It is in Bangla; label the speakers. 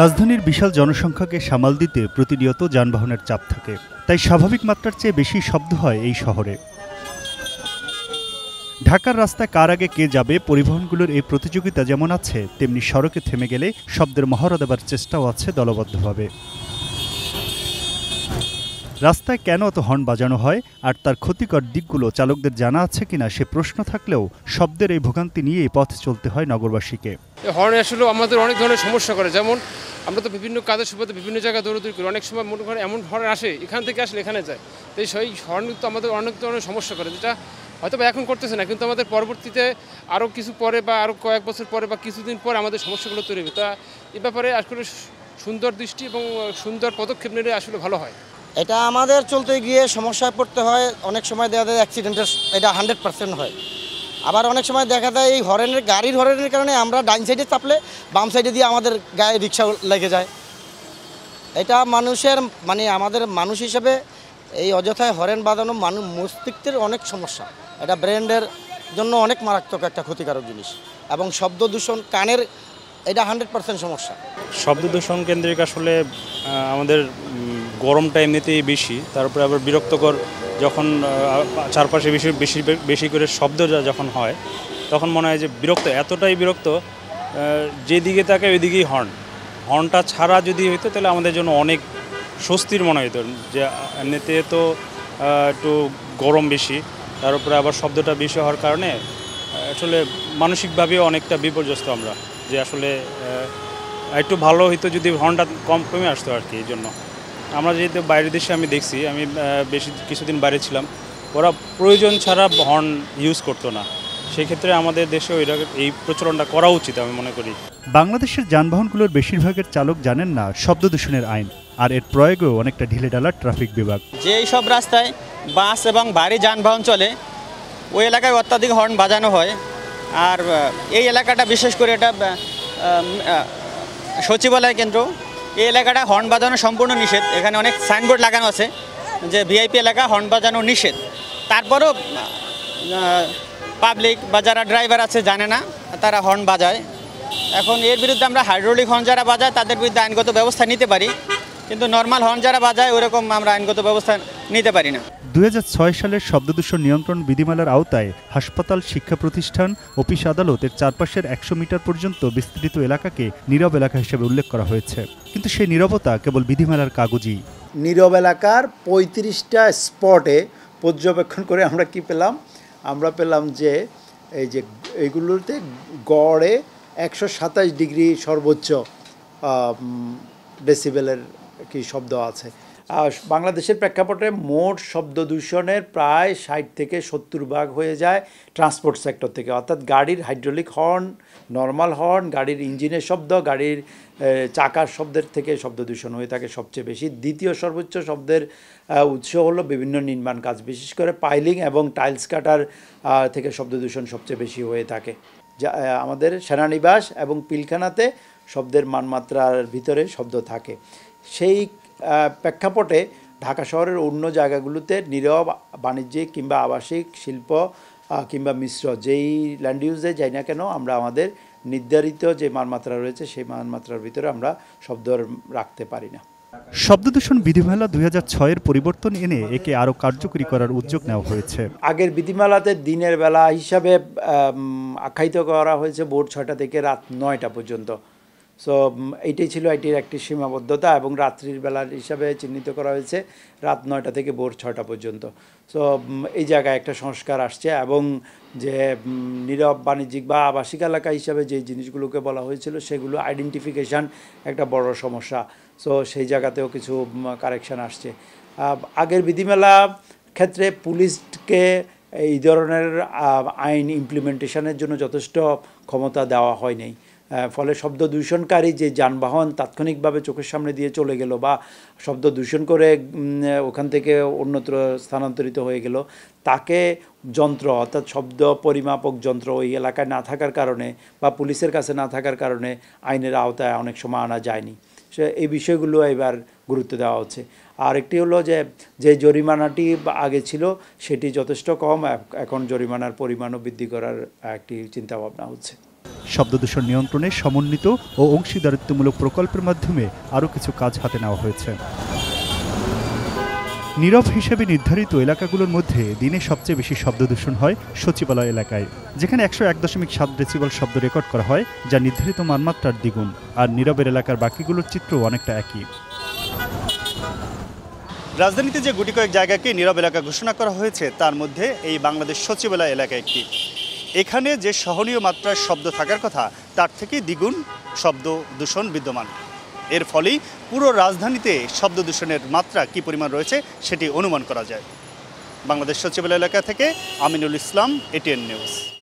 Speaker 1: রাজধানীর বিশাল জনসংখ্যাকে সামাল দিতে প্রতিনিয়ত যানবাহনের চাপ থাকে, তাই স্বাভাবিক মাত্রার চেয়ে বেশি শব্দ হয় এই শহরে। ঢাকার রাস্তায় কার আগে কে যাবে, পরিবহনগুলোর এই প্রতিযোগিতা যেমন আছে, তেমনি সড়কে থেমে গেলে শব্দের মহড়া দেবার চেষ্টাও আছে দলবদ্ধভাবে। রাস্তায় কেন এত হর্ন বাজানো হয় আর তার ক্ষতিকর দিকগুলো চালকদের জানা আছে কিনা সে প্রশ্ন থাকলেও শব্দের এই ভোগান্তি নিয়েই পথ চলতে হয় নগরবাসীকে।
Speaker 2: হর্ন আসলে আমাদের অনেক ধরনের সমস্যা করে, যেমন আমরা তো বিভিন্ন কাজের সুবাদে বিভিন্ন জায়গায় দৌড়াদৌড়ি করি, অনেক সময় মনে করেন এমন হর্ন আসে এখান থেকে আসলে এখানে যায়, তো সেই হর্ন তো আমাদের অনেক ধরনের সমস্যা করে, যেটা হয়তো বা এখন করতেছে না, কিন্তু আমাদের পরবর্তীতে আরও কিছু পরে বা আরও কয়েক বছর পরে বা কিছুদিন পরে আমাদের সমস্যাগুলো তৈরি হবে। তা এ ব্যাপারে আসলে সুন্দর দৃষ্টি এবং সুন্দর পদক্ষেপ নিলে আসলে ভালো হয়।
Speaker 3: এটা আমাদের চলতে গিয়ে সমস্যায় পড়তে হয়, অনেক সময় দেখা যায় অ্যাক্সিডেন্টের এটা 100% হয়। আবার অনেক সময় দেখা যায় এই গাড়ির হরেনের কারণে আমরা ডাইন সাইডে চাপলে বাম সাইডে দিয়ে আমাদের গায়ে রিক্সা লেগে যায়। এটা মানুষের আমাদের মানুষ হিসেবে এই অযথায় হরেন বাজানো মস্তিষ্কের অনেক সমস্যা, এটা ব্রেনের জন্য অনেক মারাত্মক একটা ক্ষতিকারক জিনিস। এবং শব্দ দূষণ কানের এটা 100% সমস্যা।
Speaker 4: শব্দ দূষণ কেন্দ্রিক আসলে আমাদের গরমটা এমনিতেই বেশি, তারপরে আবার বিরক্তকর যখন চারপাশে বেশি করে শব্দ যখন হয় তখন মনে হয় যে এতটাই বিরক্ত, যেদিকে তাকে ওইদিকেই হর্নটা ছাড়া যদি হইতো তাহলে আমাদের জন্য অনেক স্বস্তির মনে হইতো। যে এমনিতে তো একটু গরম বেশি, তার উপরে আবার শব্দটা বেশি হওয়ার কারণে আসলে মানসিকভাবেও অনেকটা বিপর্যস্ত আমরা, যে আসলে একটু ভালো হইতো যদি হর্নটা কমে আসতো আর কি। এই জন্য আমরা যেহেতু বাইরের দেশে আমি দেখছি, আমি কিছুদিন বাইরে ছিলাম, ওরা প্রয়োজন ছাড়া হর্ন ইউজ করতো না, সেক্ষেত্রে আমাদের দেশেও এই প্রচলনটা করা উচিত আমি মনে করি।
Speaker 1: বাংলাদেশের যানবাহনগুলোর বেশিরভাগের চালক জানেন না শব্দ দূষণের আইন, আর এর প্রয়োগেও অনেকটা ঢিলেঢালা ট্রাফিক বিভাগ।
Speaker 5: যেই সব রাস্তায় বাস এবং ভারী যানবাহন চলে ওই এলাকায় অত্যাধিক হর্ন বাজানো হয়। আর এই এলাকাটা বিশেষ করে এটা সচিবালয় কেন্দ্র, এই এলাকাটা হর্ন বাজানো সম্পূর্ণ নিষেধ। এখানে অনেক সাইনবোর্ড লাগানো আছে যে ভিআইপি এলাকা, হর্ন বাজানো নিষেধ। তারপরও পাবলিক বা যারা ড্রাইভার আছে জানে না, তারা হর্ন বাজায়। এখন এর বিরুদ্ধে আমরা হাইড্রোলিক হর্ন যারা বাজায় তাদের বিরুদ্ধে আইনগত ব্যবস্থা নিতে পারি, কিন্তু নর্মাল হর্ন যারা বাজায় ওরকম আমরা আইনগত ব্যবস্থা নিতে পারি না।
Speaker 1: 2006 সালের শব্দদূষণ নিয়ন্ত্রণ বিধিমালার আওতায় হাসপাতাল, শিক্ষা প্রতিষ্ঠান, অফিস, আদালতের চারপাশের 100 মিটার পর্যন্ত বিস্তৃত এলাকাকে নীরব এলাকা হিসেবে উল্লেখ করা হয়েছে, কিন্তু সেই নীরবতা কেবল বিধিমালার কাগজই।
Speaker 6: নীরব এলাকার 35টা স্পটে পর্যবেক্ষণ করে আমরা কি পেলাম? আমরা পেলাম যে এইগুলোতে গড়ে 127 ডিগ্রি সর্বোচ্চ ডেসিবেলের কি শব্দ আছে। বাংলাদেশের প্রেক্ষাপটে মোট শব্দ দূষণের প্রায় 60 থেকে 70% হয়ে যায় ট্রান্সপোর্ট সেক্টর থেকে, অর্থাৎ গাড়ির হাইড্রোলিক হর্ন, নর্মাল হর্ন, গাড়ির ইঞ্জিনের শব্দ, গাড়ির চাকার শব্দের থেকে শব্দ দূষণ হয়ে থাকে সবচেয়ে বেশি। দ্বিতীয় সর্বোচ্চ শব্দের উৎস হলো বিভিন্ন নির্মাণ কাজ, বিশেষ করে পাইলিং এবং টাইলস কাটার থেকে শব্দ দূষণ সবচেয়ে বেশি হয়ে থাকে। যা আমাদের সেনানিবাস এবং পিলখানাতে শব্দের মানমাত্রার ভিতরে শব্দ থাকে। সেই প্রেক্ষাপটে ঢাকা শহরের অন্য জায়গাগুলোতে নীরব বাণিজ্যিক কিংবা আবাসিক, শিল্প কিংবা মিশ্র যেই ল্যান্ড ইউজে যাই না কেন, আমরা আমাদের নির্ধারিত যে মানমাত্রা রয়েছে সেই মানমাত্রার ভিতরে আমরা শব্দ রাখতে পারি না।
Speaker 1: শব্দদূষণ বিধিমালা 2006-এর পরিবর্তন এনে একে আরও কার্যকরী করার উদ্যোগ নেওয়া হয়েছে।
Speaker 6: আগের বিধিমালাতে দিনের বেলা হিসাবে আখ্যায়িত করা হয়েছে ভোর 6টা থেকে রাত 9টা পর্যন্ত। সো এইটাই ছিল এটির একটি সীমাবদ্ধতা, এবং রাত্রির বেলার হিসাবে চিহ্নিত করা হয়েছে রাত 9টা থেকে ভোর 6টা পর্যন্ত। সো এই জায়গায় একটা সংস্কার আসছে, এবং যে নীরব বাণিজ্যিক বা আবাসিক এলাকা হিসাবে যে জিনিসগুলোকে বলা হয়েছিল সেগুলো আইডেন্টিফিকেশান একটা বড় সমস্যা। সো সেই জায়গাতেও কিছু কারেকশান আসছে। আগের বিধিমালা ক্ষেত্রে পুলিশকে এই ধরনের আইন ইমপ্লিমেন্টেশনের জন্য যথেষ্ট ক্ষমতা দেওয়া হয়নি, ফলে শব্দ দূষণকারী যে যানবাহন তাৎক্ষণিকভাবে চোখের সামনে দিয়ে চলে গেল বা শব্দ দূষণ করে ওখান থেকে অন্যত্র স্থানান্তরিত হয়ে গেল, তাকে যন্ত্র অর্থাৎ শব্দ পরিমাপক যন্ত্র ওই এলাকায় না থাকার কারণে বা পুলিশের কাছে না থাকার কারণে আইনের আওতায় অনেক সময় আনা যায়নি। সে এই বিষয়গুলো এবার গুরুত্ব দেওয়া হচ্ছে। আর একটি হলো যে জরিমানাটি আগে ছিল সেটি যথেষ্ট কম, এখন জরিমানার পরিমাণও বৃদ্ধি করার একটি চিন্তাভাবনা হচ্ছে।
Speaker 1: শব্দদূষণ নিয়ন্ত্রণে সমন্বিত ও অংশীদারিত্বমূলক প্রকল্পের মাধ্যমে আরও কিছু কাজ হাতে নেওয়া হয়েছে। নীরব হিসেবে নির্ধারিত এলাকাগুলোর মধ্যে দিনে সবচেয়ে বেশি শব্দদূষণ হয় সচিবালয় এলাকায়, যেখানে 101.7 ডেসিবেল শব্দ রেকর্ড করা হয়, যা নির্ধারিত মানমাত্রার দ্বিগুণ। আর নীরবের এলাকার বাকিগুলোর চিত্র অনেকটা একই। রাজধানীতে যে গুটি কয়েক জায়গাকে নীরব এলাকা ঘোষণা করা হয়েছে তার মধ্যে এই বাংলাদেশ সচিবালয় এলাকা একটি। এখানে যে সহনীয় মাত্রার শব্দ থাকার কথা তার থেকে দ্বিগুণ শব্দ দূষণ বিদ্যমান। এর ফলেই পুরো রাজধানীতে শব্দ দূষণের মাত্রা কী পরিমাণ রয়েছে সেটি অনুমান করা যায়। বাংলাদেশ সচিবালয় এলাকা থেকে আমিনুল ইসলাম, ATN নিউজ।